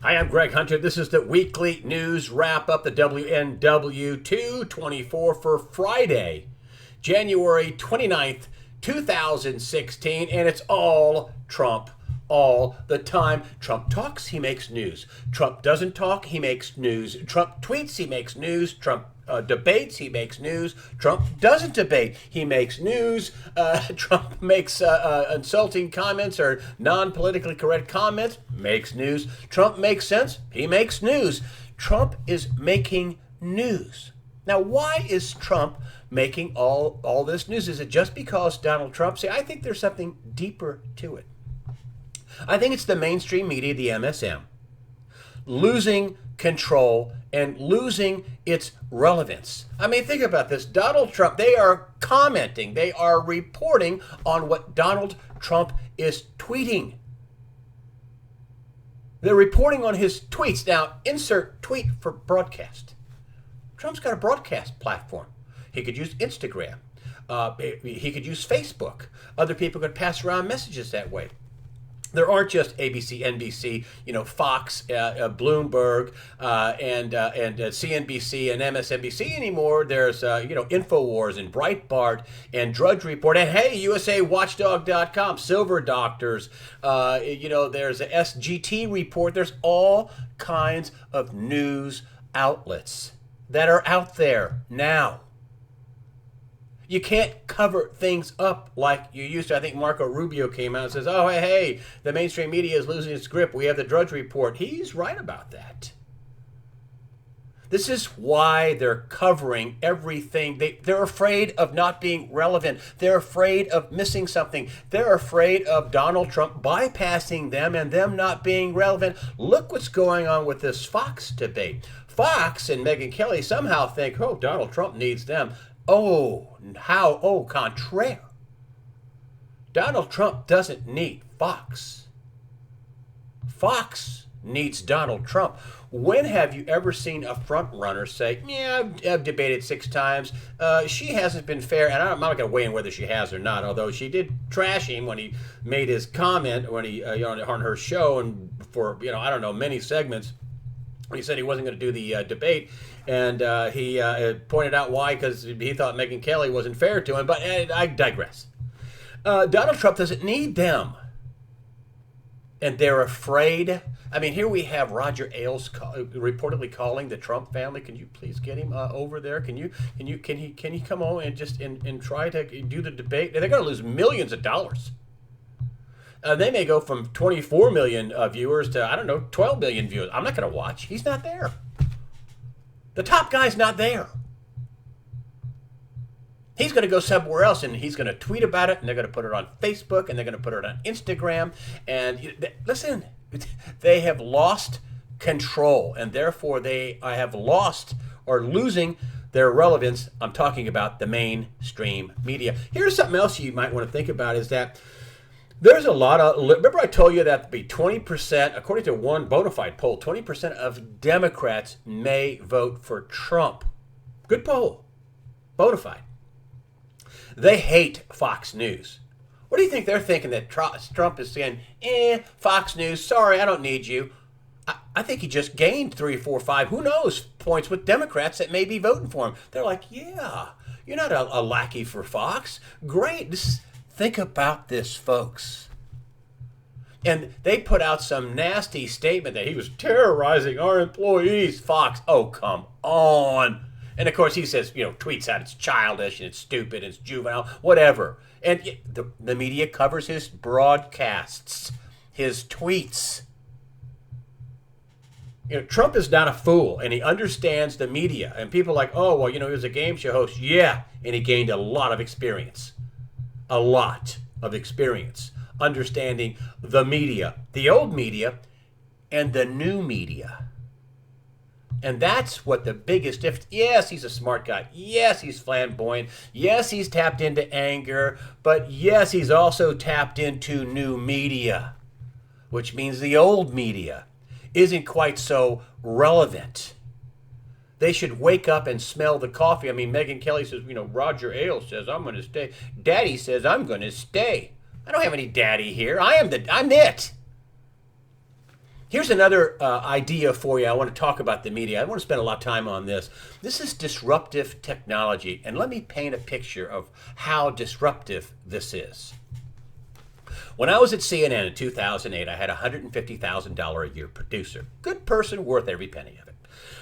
Hi, I'm Greg Hunter. This is the weekly news wrap up, the WNW 224 for Friday, January 29th, 2016, and it's all Trump all the time. Trump talks, he makes news. Trump doesn't talk, he makes news. Trump tweets, he makes news. Trump debates, he makes news. Trump doesn't debate, he makes news. Trump makes insulting comments or non-politically correct comments, makes news. Trump makes sense, he makes news. Trump is making news. Now, why is Trump making all this news? Is it just because Donald Trump? See, I think there's something deeper to it. I think it's the mainstream media, the MSM, losing control and losing its relevance. I mean, think about this. Donald Trump, they are commenting, they are reporting on what Donald Trump is tweeting. They're reporting on his tweets. Now, insert tweet for broadcast. Trump's got a broadcast platform. He could use Instagram. He could use Facebook. Other people could pass around messages that way. There aren't just ABC, NBC, Fox, Bloomberg, and CNBC and MSNBC anymore. There's, InfoWars and Breitbart and Drudge Report. And hey, USAWatchdog.com, Silver Doctors. There's a SGT Report. There's all kinds of news outlets that are out there now. You can't cover things up like you used to. I think Marco Rubio came out and says, oh, hey, the mainstream media is losing its grip. We have the Drudge Report. He's right about that. This is why they're covering everything. They're afraid of not being relevant. They're afraid of missing something. They're afraid of Donald Trump bypassing them and them not being relevant. Look what's going on with this Fox debate. Fox and Megyn Kelly somehow think, oh, Donald Trump needs them. Oh, how? Oh, contraire. Donald Trump doesn't need Fox. Fox needs Donald Trump. When have you ever seen a front runner say, yeah, I've debated 6 times. She hasn't been fair, and I'm not going to weigh in whether she has or not, although she did trash him when he made his comment when he on her show and for, many segments. He said he wasn't going to do the debate, and he pointed out why, because he thought Megyn Kelly wasn't fair to him, but I digress. Donald Trump doesn't need them, and they're afraid. I mean, here we have Roger Ailes reportedly calling the Trump family. Can you please get him over there? Can he come on and just and try to do the debate? They're going to lose millions of dollars. They may go from 24 million viewers to, 12 million viewers. I'm not going to watch. He's not there. The top guy's not there. He's going to go somewhere else, and he's going to tweet about it, and they're going to put it on Facebook, and they're going to put it on Instagram. And listen, they have lost control, and therefore they have lost or losing their relevance. I'm talking about the mainstream media. Here's something else you might want to think about is that there's a lot of, remember I told you that be 20%, according to one bona fide poll, 20% of Democrats may vote for Trump. Good poll. Bona fide. They hate Fox News. What do you think they're thinking that Trump is saying, Fox News, sorry, I don't need you. I think he just gained 3, 4, 5, who knows, points with Democrats that may be voting for him. They're like, yeah, you're not a lackey for Fox. Great. Think about this, folks. And they put out some nasty statement that he was terrorizing our employees. Fox, oh, come on. And, of course, he says, tweets out it's childish and it's stupid and it's juvenile, whatever. And the media covers his broadcasts, his tweets. Trump is not a fool, and he understands the media. And people are like, oh, well, he was a game show host. Yeah, and he gained a lot of experience. A lot of experience understanding the media, the old media, and the new media. And that's what the biggest difference. Yes, he's a smart guy. Yes, he's flamboyant. Yes, he's tapped into anger. But yes, he's also tapped into new media, which means the old media isn't quite so relevant. They should wake up and smell the coffee. I mean, Megyn Kelly says, Roger Ailes says, I'm going to stay. Daddy says, I'm going to stay. I don't have any daddy here. I'm it. Here's another idea for you. I want to talk about the media. I want to spend a lot of time on this. This is disruptive technology, and let me paint a picture of how disruptive this is. When I was at CNN in 2008, I had a $150,000 a year producer. Good person, worth every penny of it.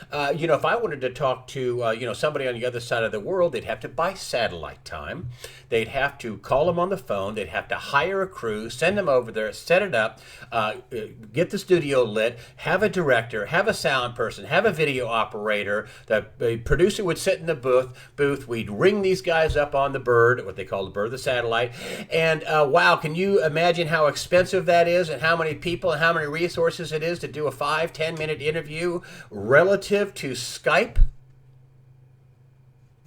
If I wanted to talk to, somebody on the other side of the world, they'd have to buy satellite time. They'd have to call them on the phone. They'd have to hire a crew, send them over there, set it up, get the studio lit, have a director, have a sound person, have a video operator. The producer would sit in the booth. We'd ring these guys up on the bird, what they call the bird, the satellite. And wow, can you imagine how expensive that is and how many people and how many resources it is to do a 5-10 minute interview relative to Skype?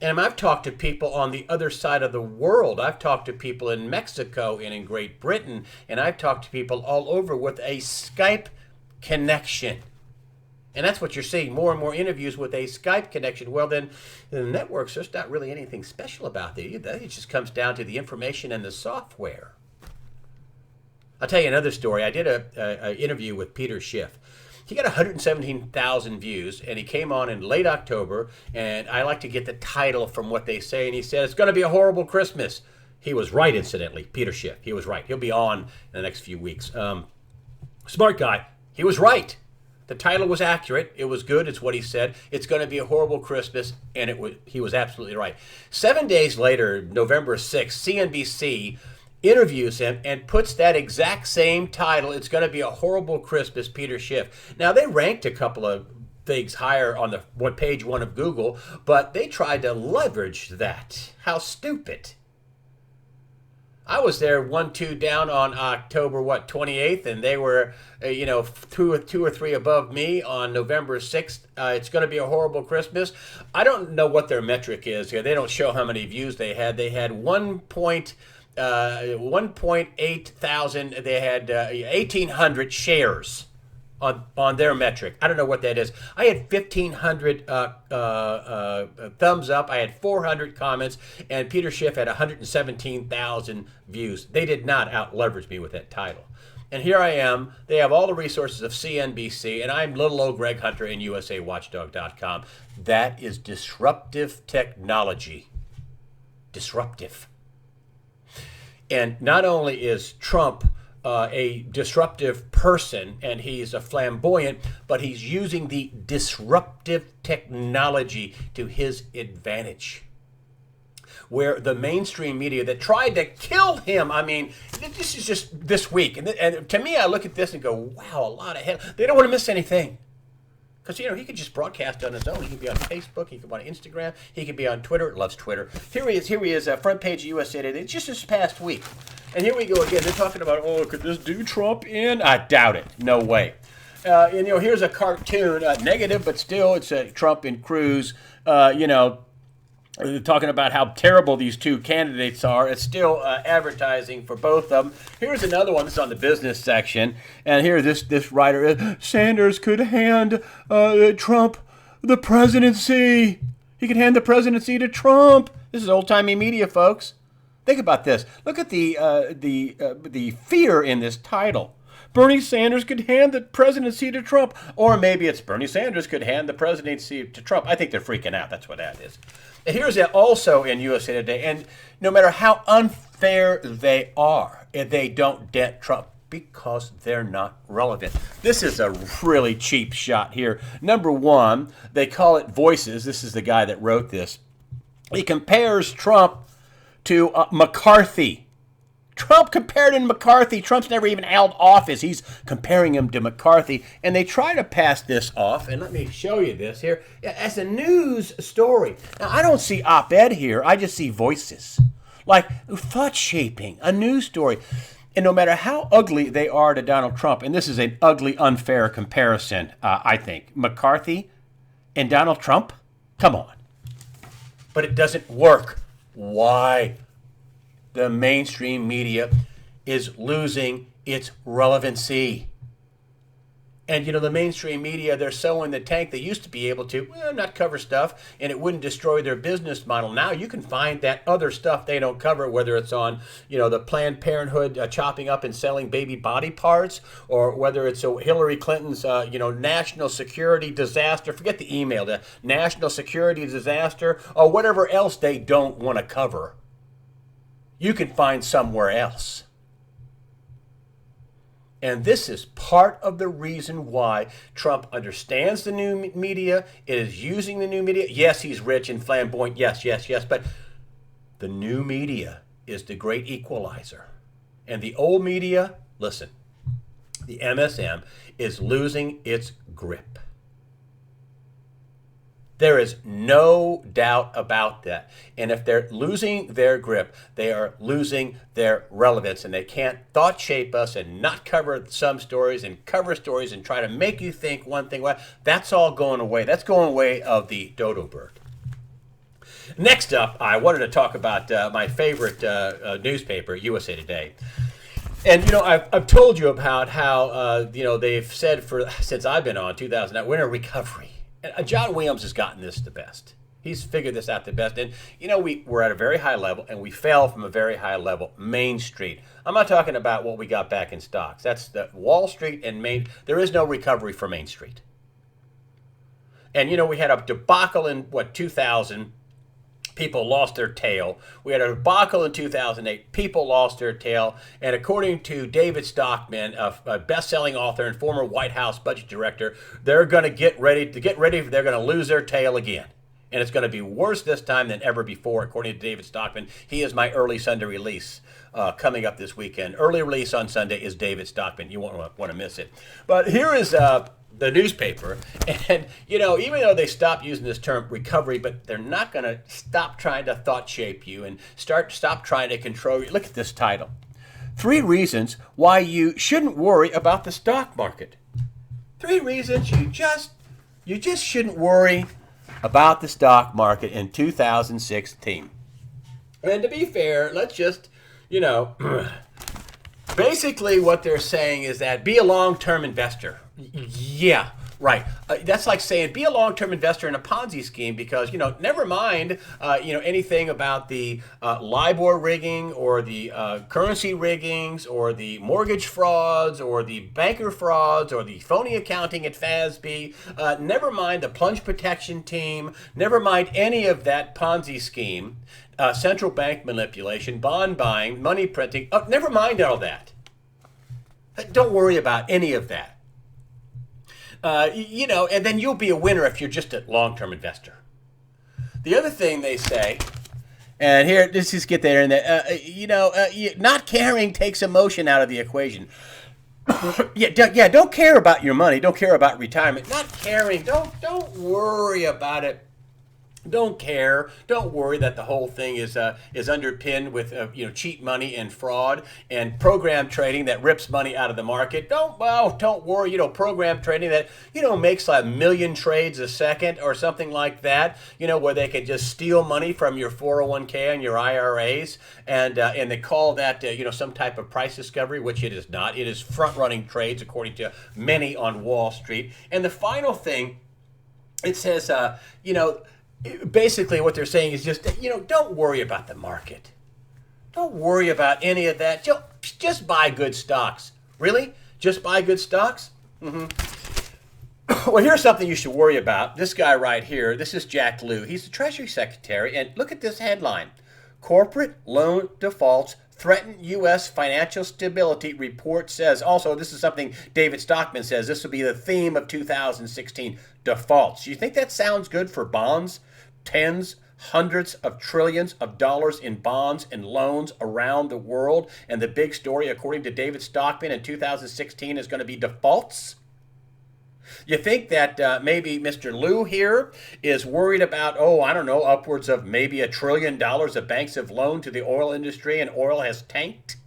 And I've talked to people on the other side of the world. I've talked to people in Mexico and in Great Britain, and I've talked to people all over with a Skype connection. And that's what you're seeing, more and more interviews with a Skype connection. Well, then the networks, there's not really anything special about it. It just comes down to the information and the software. I'll tell you another story. I did an interview with Peter Schiff. He got 117,000 views, and he came on in late October, and I like to get the title from what they say, and he said, it's going to be a horrible Christmas. He was right, incidentally, Peter Schiff. He was right. He'll be on in the next few weeks. Smart guy. He was right. The title was accurate. It was good. It's what he said. It's going to be a horrible Christmas, and he was absolutely right. 7 days later, November 6th, CNBC interviews him and puts that exact same title. It's going to be a horrible Christmas, Peter Schiff. Now, they ranked a couple of things higher on the page one of Google, but they tried to leverage that. How stupid. I was there 1-2 down on October 28th, and they were two or three above me on November 6th. It's going to be a horrible Christmas. I don't know what their metric is here. They don't show how many views they had. They had 1.8 thousand. They had 1,800 shares on their metric. I don't know what that is. I had 1,500 thumbs up. I had 400 comments, and Peter Schiff had 117,000 views. They did not out leverage me with that title. And here I am. They have all the resources of CNBC, and I'm little old Greg Hunter in USAWatchdog.com. That is disruptive technology. Disruptive. And not only is Trump a disruptive person and he's a flamboyant, but he's using the disruptive technology to his advantage. Where the mainstream media that tried to kill him, I mean, this is just this week. And to me, I look at this and go, wow, a lot of hell. They don't want to miss anything. Because, he could just broadcast on his own. He could be on Facebook. He could be on Instagram. He could be on Twitter. Loves Twitter. Here he is, front page of USA Today. It's just this past week. And here we go again. They're talking about, could this do Trump in? I doubt it. No way. Here's a cartoon, negative, but still, it's Trump and Cruz, talking about how terrible these two candidates are. It's still advertising for both of them. Here's another one. This is on the business section. And here this writer is, Sanders could hand Trump the presidency. He could hand the presidency to Trump. This is old-timey media, folks. Think about this. Look at the fear in this title. Bernie Sanders could hand the presidency to Trump. Or maybe it's Bernie Sanders could hand the presidency to Trump. I think they're freaking out. That's what that is. And here's also in USA Today. And no matter how unfair they are, they don't dent Trump because they're not relevant. This is a really cheap shot here. Number one, they call it Voices. This is the guy that wrote this. He compares Trump to McCarthy. Trump compared him to McCarthy. Trump's never even held office. He's comparing him to McCarthy. And they try to pass this off, and let me show you this here, as a news story. Now, I don't see op-ed here. I just see Voices. Like thought-shaping, a news story. And no matter how ugly they are to Donald Trump, and this is an ugly, unfair comparison, I think, McCarthy and Donald Trump, come on. But it doesn't work. Why? The mainstream media is losing its relevancy. And, the mainstream media, they're so in the tank, they used to be able to, not cover stuff, and it wouldn't destroy their business model. Now you can find that other stuff they don't cover, whether it's on, the Planned Parenthood chopping up and selling baby body parts, or whether it's Hillary Clinton's, national security disaster. Forget the email, the national security disaster, or whatever else they don't want to cover. You can find somewhere else. And this is part of the reason why Trump understands the new media, is using the new media. Yes, he's rich and flamboyant. Yes. But the new media is the great equalizer. And the old media, listen, the MSM is losing its grip. There is no doubt about that. And if they're losing their grip, they are losing their relevance. And they can't thought shape us and not cover some stories and cover stories and try to make you think one thing. Well, that's all going away. That's going away of the dodo bird. Next up, I wanted to talk about my favorite newspaper, USA Today. And, I've told you about how, they've said since I've been on 2009, we're in a recovery. And John Williams has gotten this the best. He's figured this out the best. And, we're at a very high level, and we fell from a very high level. Main Street. I'm not talking about what we got back in stocks. That's the Wall Street and Main. There is no recovery for Main Street. And, we had a debacle in, 2000. People lost their tail. We had a debacle in 2008. People lost their tail. And according to David Stockman, a best-selling author and former White House budget director, they're going to get ready. They're going to lose their tail again. And it's going to be worse this time than ever before, according to David Stockman. He is my early Sunday release coming up this weekend. Early release on Sunday is David Stockman. You won't want to miss it. But here is the newspaper, and even though they stopped using this term recovery, but they're not going to stop trying to thought shape you and stop trying to control you. Look at this title: 3 reasons why you shouldn't worry about the stock market. 3 reasons you just shouldn't worry about the stock market in 2016. And to be fair, let's just basically what they're saying is that be a long-term investor. Yeah, right. That's like saying be a long-term investor in a Ponzi scheme, because, never mind, anything about the LIBOR rigging or the currency riggings or the mortgage frauds or the banker frauds or the phony accounting at FASB. Never mind the plunge protection team. Never mind any of that Ponzi scheme, central bank manipulation, bond buying, money printing. Never mind all that. Don't worry about any of that. And then you'll be a winner if you're just a long-term investor. The other thing they say, and here, let's just get there, and not caring takes emotion out of the equation. Don't care about your money. Don't care about retirement. Not caring. Don't worry about it. Don't care. Don't worry that the whole thing is underpinned with cheap money and fraud and program trading that rips money out of the market. Don't worry. Program trading that makes like 1 million trades a second or something like that. Where they can just steal money from your 401k and your IRAs, and they call that some type of price discovery, which it is not. It is front running trades according to many on Wall Street. And the final thing, it says basically what they're saying is just, don't worry about the market. Don't worry about any of that. Just buy good stocks. Really? Just buy good stocks? Mm-hmm. Well, here's something you should worry about. This guy right here, this is Jack Lew. He's the Treasury Secretary. And look at this headline: Corporate loan defaults threaten U.S. financial stability, report says. Also, this is something David Stockman says. This will be the theme of 2016, defaults. You think that sounds good for bonds? Tens, hundreds of trillions of dollars in bonds and loans around the world. And the big story, according to David Stockman, in 2016 is going to be defaults. You think that maybe Mr. Lew here is worried about, upwards of maybe $1 trillion that banks have loaned to the oil industry and oil has tanked?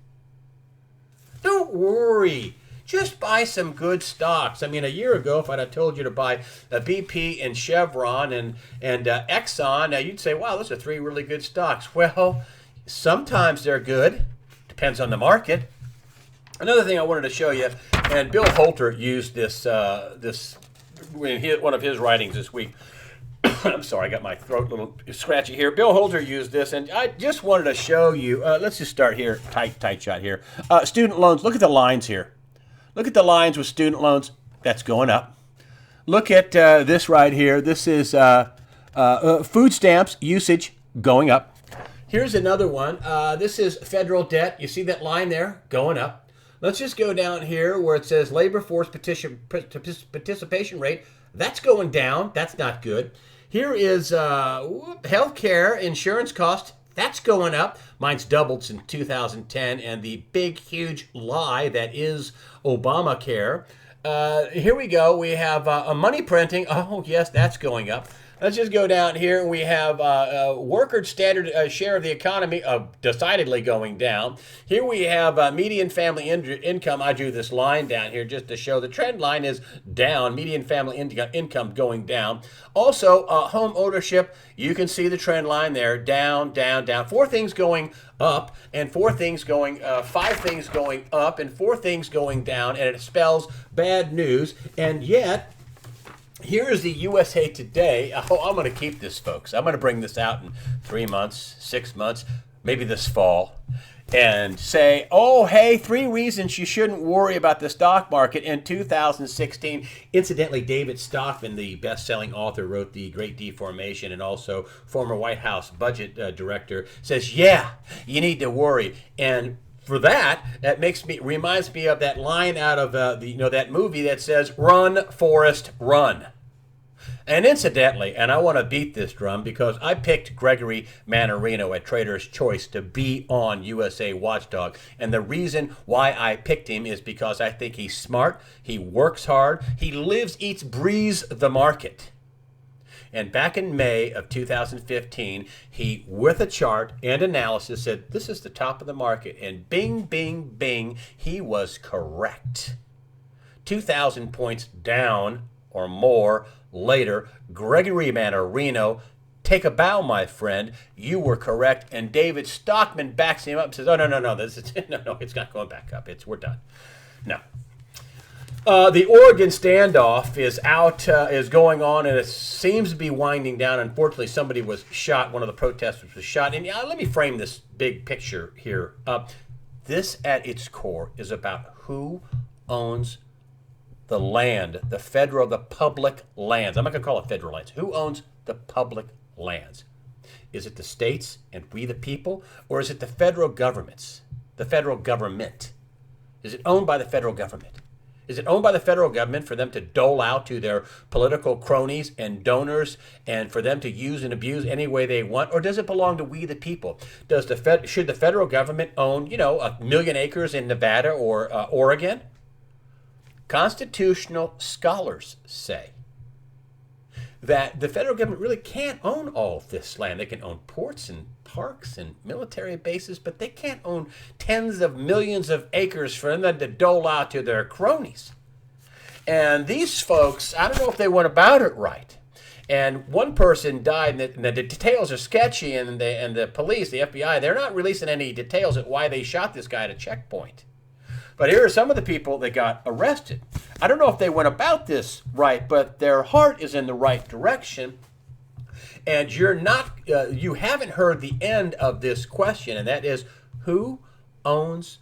Don't worry. Just buy some good stocks. I mean, a year ago, if I'd have told you to buy a BP and Chevron and Exxon, you'd say, wow, those are 3 really good stocks. Well, sometimes they're good. Depends on the market. Another thing I wanted to show you, and Bill Holter used this in one of his writings this week. I'm sorry, I got my throat a little scratchy here. Bill Holter used this, and I just wanted to show you. Let's just start here, tight shot here. Student loans. Look at the lines here. Look at the lines with student loans. That's going up. Look at this right here. This is food stamps usage going up. Here's another one. This is federal debt. You see that line there going up. Let's just go down here where it says labor force participation rate. That's going down. That's not good. Here is healthcare insurance cost. That's going up. Mine's doubled since 2010, and the big, huge lie that is Obamacare. Here we go. We have money printing. Oh, yes, that's going up. Let's just go down here, and we have worker standard share of the economy decidedly going down. Here we have median family income. I drew this line down here just to show the trend line is down. Median family income going down. Also, home ownership, you can see the trend line there, down, down, down. 4 things going up, and 4 things going, 5 things going up, and 4 things going down, and it spells bad news, and yet, here is the USA Today. Oh, I'm going to keep this, folks. I'm going to bring this out in 3 months, 6 months, maybe this fall, and say, oh, hey, 3 reasons you shouldn't worry about the stock market in 2016. Incidentally, David Stockman, the best-selling author, wrote The Great Deformation, and also former White House budget director, says, yeah, you need to worry. And for that reminds me of that line out of that movie that says, "Run, Forrest, run." And incidentally, and I want to beat this drum because I picked Gregory Mannarino at Trader's Choice to be on USA Watchdog. And the reason why I picked him is because I think he's smart, he works hard, he lives, eats, breathes the market. And back in May of 2015, he, with a chart and analysis, said, this is the top of the market. And bing, bing, bing, he was correct. 2,000 points down or more later, Gregory Mannarino, take a bow, my friend. You were correct. And David Stockman backs him up and says, oh, no, it's not going back up. We're done. No. The Oregon standoff is going on, and it seems to be winding down. Unfortunately, somebody was shot. One of the protesters was shot. And let me frame this big picture here. This, at its core, is about who owns the land, the public lands. I'm not going to call it federal lands. Who owns the public lands? Is it the states and we the people, or is it the federal government? Is it owned by the federal government? Is it owned by the federal government for them to dole out to their political cronies and donors and for them to use and abuse any way they want? Or does it belong to we the people? Should the federal government own, 1 million acres in Nevada or Oregon? Constitutional scholars say that the federal government really can't own all of this land. They can own ports and parks and military bases, but they can't own tens of millions of acres for them to dole out to their cronies. And these folks, I don't know if they went about it right. And one person died, and the details are sketchy, and the police, the FBI, they're not releasing any details of why they shot this guy at a checkpoint. But here are some of the people that got arrested. I don't know if they went about this right, but their heart is in the right direction. And you haven't heard the end of this question, and that is, who owns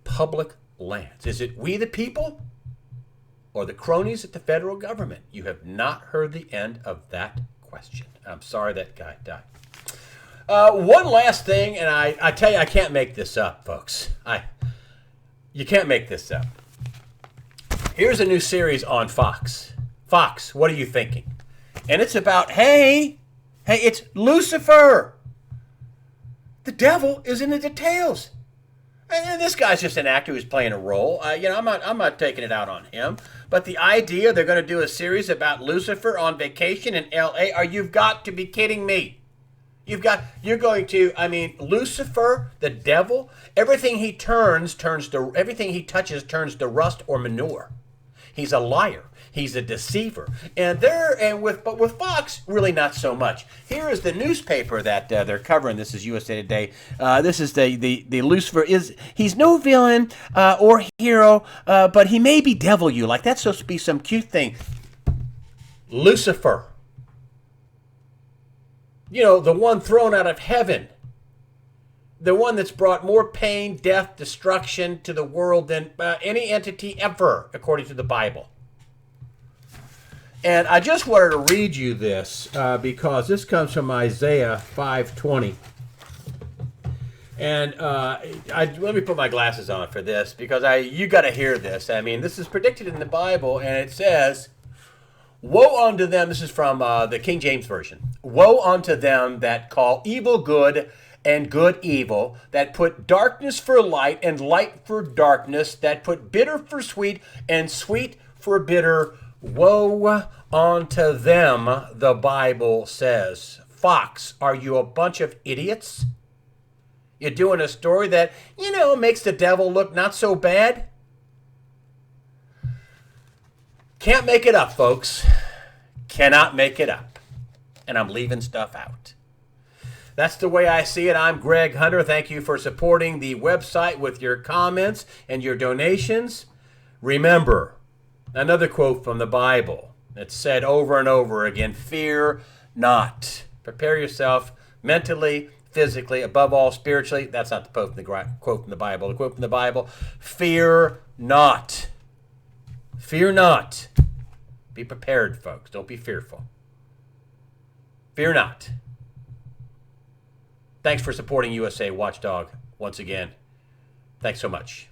public lands? Is it we the people or the cronies at the federal government? You have not heard the end of that question. I'm sorry that guy died. One last thing, and I tell you, I can't make this up, folks. You can't make this up. Here's a new series on Fox. Fox, what are you thinking? And it's about, hey, it's Lucifer. The devil is in the details. And this guy's just an actor who's playing a role. I'm not taking it out on him. But the idea they're going to do a series about Lucifer on vacation in L.A., you've got to be kidding me. Lucifer, the devil, everything he touches turns to rust or manure. He's a liar. He's a deceiver. But with Fox, really not so much. Here is the newspaper that they're covering. This is USA Today. This is the Lucifer. He's no villain or hero, but he may be devil you. Like that's supposed to be some cute thing. Lucifer. You know, the one thrown out of heaven. The one that's brought more pain, death, destruction to the world than any entity ever, according to the Bible. And I just wanted to read you this because this comes from Isaiah 5:20. And let me put my glasses on for this because you got to hear this. I mean, this is predicted in the Bible, and it says, "Woe unto them," this is from the King James Version, "Woe unto them that call evil good and good evil, that put darkness for light and light for darkness, that put bitter for sweet and sweet for bitter. Woe unto them," the Bible says. Fox, are you a bunch of idiots? You're doing a story that, makes the devil look not so bad? Can't make it up, folks. Cannot make it up. And I'm leaving stuff out. That's the way I see it. I'm Greg Hunter. Thank you for supporting the website with your comments and your donations. Remember, another quote from the Bible. It's said over and over again, fear not. Prepare yourself mentally, physically, above all spiritually. That's not the quote from the Bible. The quote from the Bible, fear not. Fear not. Be prepared, folks. Don't be fearful. Fear not. Thanks for supporting USA Watchdog once again. Thanks so much.